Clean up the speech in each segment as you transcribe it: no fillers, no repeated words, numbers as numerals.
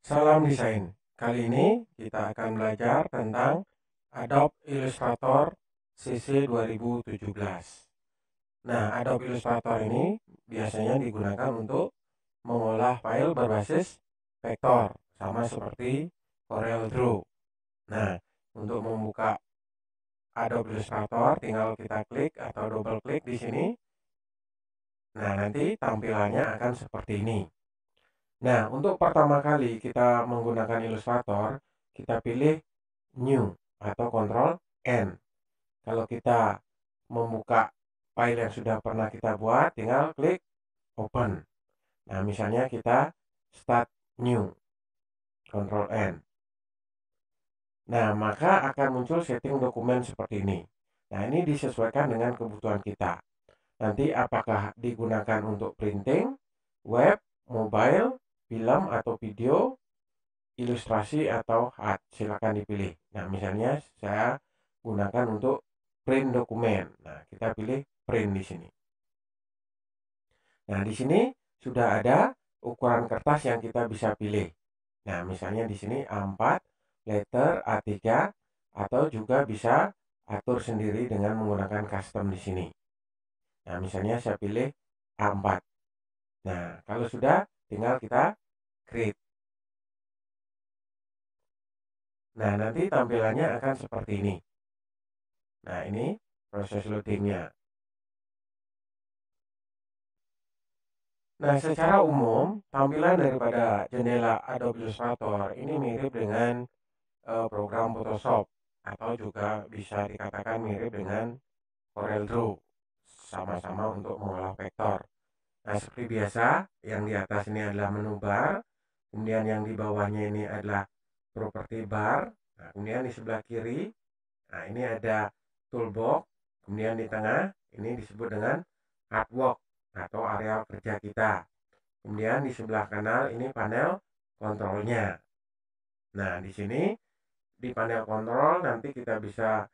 Salam desain. Kali ini kita akan belajar tentang Adobe Illustrator CC 2017. Nah, Adobe Illustrator ini biasanya digunakan untuk mengolah file berbasis vektor, sama seperti CorelDRAW. Nah, untuk membuka Adobe Illustrator tinggal kita klik atau double klik di sini. Nah, nanti tampilannya akan seperti ini. Nah, untuk pertama kali kita menggunakan Illustrator, kita pilih New atau Ctrl N. Kalau kita membuka file yang sudah pernah kita buat, tinggal klik Open. Nah, misalnya kita Start New, Ctrl N. Nah, maka akan muncul setting dokumen seperti ini. Nah, ini disesuaikan dengan kebutuhan kita. Nanti apakah digunakan untuk printing, web, mobile, film atau video, ilustrasi atau art, silakan dipilih. Nah, misalnya saya gunakan untuk print dokumen. Nah, kita pilih print di sini. Nah, di sini sudah ada ukuran kertas yang kita bisa pilih. Nah, misalnya di sini A4, letter A3, atau juga bisa atur sendiri dengan menggunakan custom di sini. Nah, misalnya saya pilih A4. Nah, kalau sudah, tinggal kita create. Nah, nanti tampilannya akan seperti ini. Nah, ini proses loadingnya. Nah, secara umum, tampilan daripada jendela Adobe Illustrator ini mirip dengan program Photoshop atau juga bisa dikatakan mirip dengan CorelDRAW, sama-sama untuk mengolah vektor. Nah, seperti biasa, yang di atas ini adalah menu bar, kemudian yang di bawahnya ini adalah properti bar, nah, kemudian di sebelah kiri, nah ini ada toolbox, kemudian di tengah ini disebut dengan artwork atau area kerja kita. Kemudian di sebelah kanan ini panel kontrolnya. Nah, di sini di panel kontrol nanti kita bisa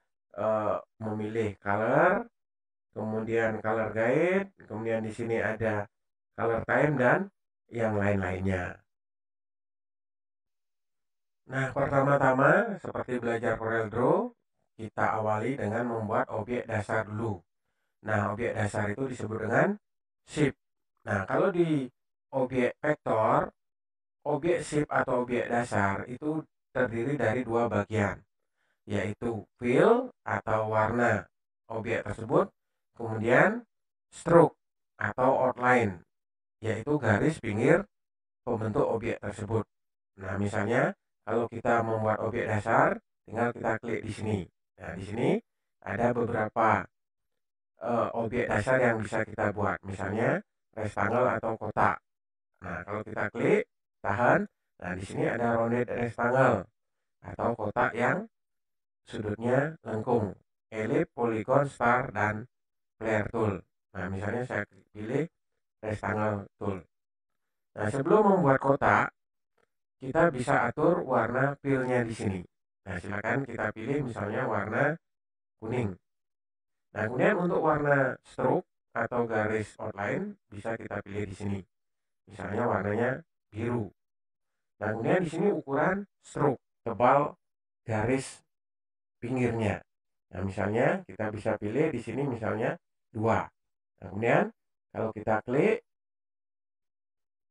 memilih color, kemudian color guide, kemudian di sini ada color time dan yang lain-lainnya. Nah, pertama-tama seperti belajar CorelDRAW, kita awali dengan membuat objek dasar dulu. Nah, objek dasar itu disebut dengan shape. Nah, kalau di objek vektor, objek shape atau objek dasar itu terdiri dari dua bagian, yaitu fill atau warna objek tersebut, kemudian stroke atau outline, yaitu garis pinggir pembentuk objek tersebut. Nah, misalnya kalau kita membuat objek dasar, tinggal kita klik di sini. Nah, di sini ada beberapa objek dasar yang bisa kita buat, misalnya rectangle atau kotak. Nah, kalau kita klik, tahan. Nah, di sini ada rounded rectangle atau kotak yang sudutnya lengkung, ellipse, polygon, star, dan flare tool. Nah, misalnya saya pilih rectangle tool. Nah, sebelum membuat kotak, kita bisa atur warna fill-nya di sini. Nah, silakan kita pilih misalnya warna kuning. Nah, kemudian untuk warna stroke atau garis outline bisa kita pilih di sini. Misalnya warnanya biru. Nah, kemudian di sini ukuran stroke, tebal garis pinggirnya. Nah, misalnya kita bisa pilih di sini misalnya 2. Nah, kemudian kalau kita klik,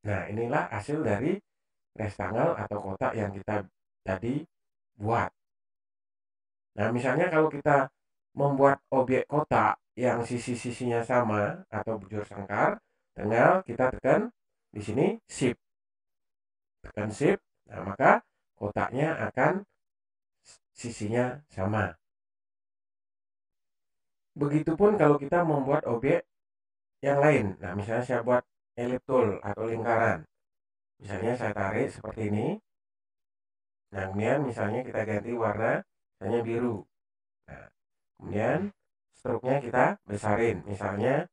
nah inilah hasil dari rectangle atau kotak yang kita tadi buat. Nah, misalnya kalau kita membuat objek kotak yang sisi-sisinya sama atau bujur sangkar, tinggal kita tekan di sini shift. Tekan shift, nah maka kotaknya akan sisinya sama. Begitupun kalau kita membuat objek yang lain. Nah, misalnya saya buat ellipse tool atau lingkaran. Misalnya saya tarik seperti ini. Nah, kemudian misalnya kita ganti warna, misalnya biru. Nah, kemudian stroke-nya kita besarin, misalnya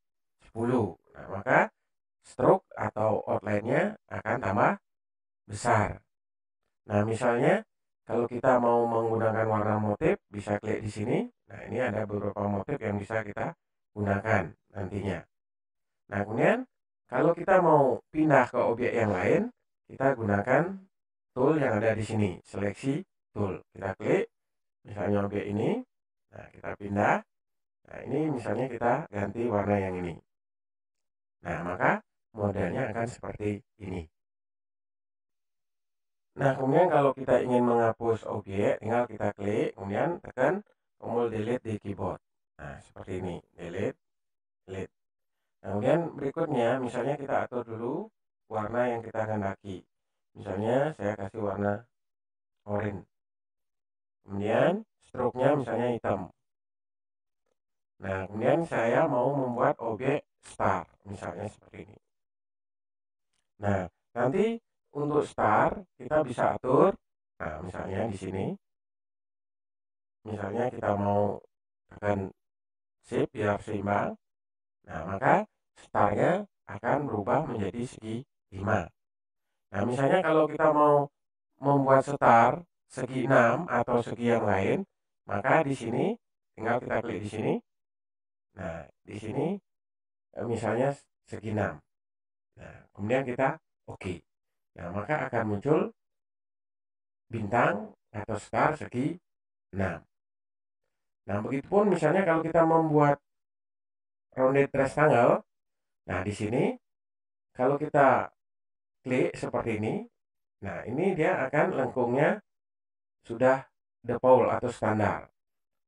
10. Nah, maka stroke atau outline-nya akan tambah besar. Nah, misalnya kalau kita mau menggunakan warna motif, bisa klik di sini. Nah, ini ada beberapa motif yang bisa kita gunakan nantinya. Nah, kemudian kalau kita mau pindah ke objek yang lain, kita gunakan tool yang ada di sini, seleksi tool. Kita klik, misalnya objek ini, nah kita pindah. Nah ini misalnya kita ganti warna yang ini. Nah maka modelnya akan seperti ini. Nah kemudian kalau kita ingin menghapus objek, tinggal kita klik, kemudian tekan tombol delete di keyboard. Nah seperti ini, delete, delete. Nah, kemudian berikutnya, misalnya kita atur dulu warna yang kita kehendaki. Misalnya saya kasih warna oranye. Kemudian stroke-nya misalnya hitam. Nah, kemudian saya mau membuat objek star, misalnya seperti ini. Nah, nanti untuk star kita bisa atur. Nah, misalnya di sini, misalnya kita mau tekan shift biar seimbang. Nah, maka starnya akan berubah menjadi segi 5. Nah, misalnya kalau kita mau membuat star segi 6 atau segi yang lain, maka di sini tinggal kita klik di sini. Nah, di sini misalnya segi 6. Nah, kemudian kita oke. Nah, maka akan muncul bintang atau star segi 6. Nah, begitupun misalnya kalau kita membuat rounded rectangle, nah di sini kalau kita klik seperti ini, nah ini dia akan lengkungnya sudah default atau standar.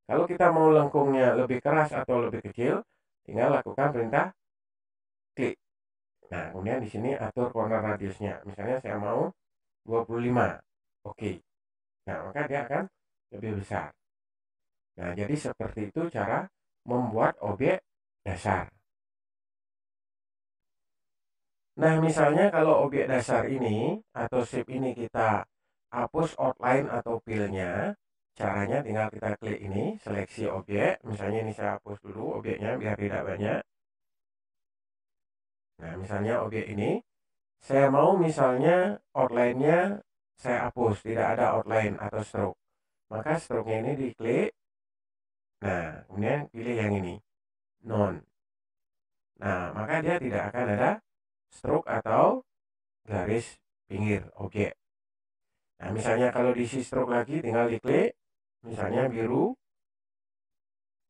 Kalau kita mau lengkungnya lebih keras atau lebih kecil, tinggal lakukan perintah klik. Nah, kemudian di sini atur corner radiusnya. Misalnya saya mau 25. Oke. Nah, maka dia akan lebih besar. Nah, jadi seperti itu cara membuat objek dasar. Nah, misalnya kalau objek dasar ini atau shape ini kita hapus outline atau fill-nya, caranya tinggal kita klik ini, seleksi objek. Misalnya ini saya hapus dulu objeknya biar tidak banyak. Nah, misalnya objek ini, saya mau misalnya outline-nya saya hapus, tidak ada outline atau stroke. Maka stroke-nya ini diklik. Nah, kemudian pilih yang ini, none. Nah, maka dia tidak akan ada stroke atau garis pinggir objek. Nah, misalnya kalau diisi stroke lagi, tinggal diklik, misalnya biru.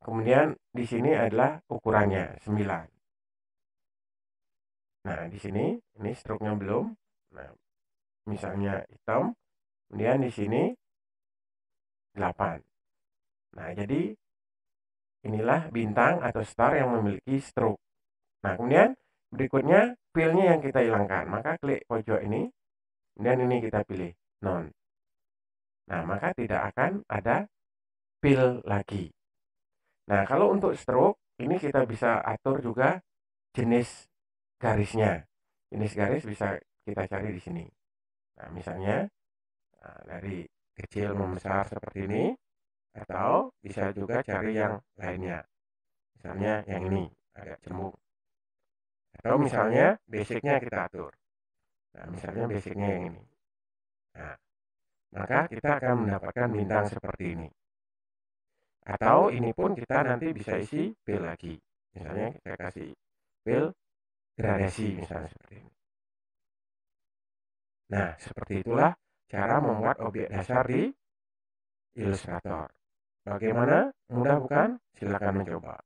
Kemudian di sini adalah ukurannya 9. Nah, di sini ini stroke-nya belum. Nah, misalnya hitam. Kemudian di sini 8. Nah, jadi inilah bintang atau star yang memiliki stroke. Nah, kemudian berikutnya fill-nya yang kita hilangkan. Maka klik pojok ini, kemudian ini kita pilih none. Nah, maka tidak akan ada fill lagi. Nah, kalau untuk stroke, ini kita bisa atur juga jenis garisnya. Jenis garis bisa kita cari di sini. Nah, misalnya dari kecil membesar seperti ini, atau bisa juga cari yang lainnya. Misalnya yang ini, agak cembung. Atau misalnya basicnya kita atur. Nah, misalnya basicnya yang ini. Nah, maka kita akan mendapatkan bintang seperti ini. Atau ini pun kita nanti bisa isi fill lagi. Misalnya kita kasih fill gradasi misalnya seperti ini. Nah, seperti itulah cara membuat objek dasar di Illustrator. Bagaimana? Mudah bukan? Silakan mencoba.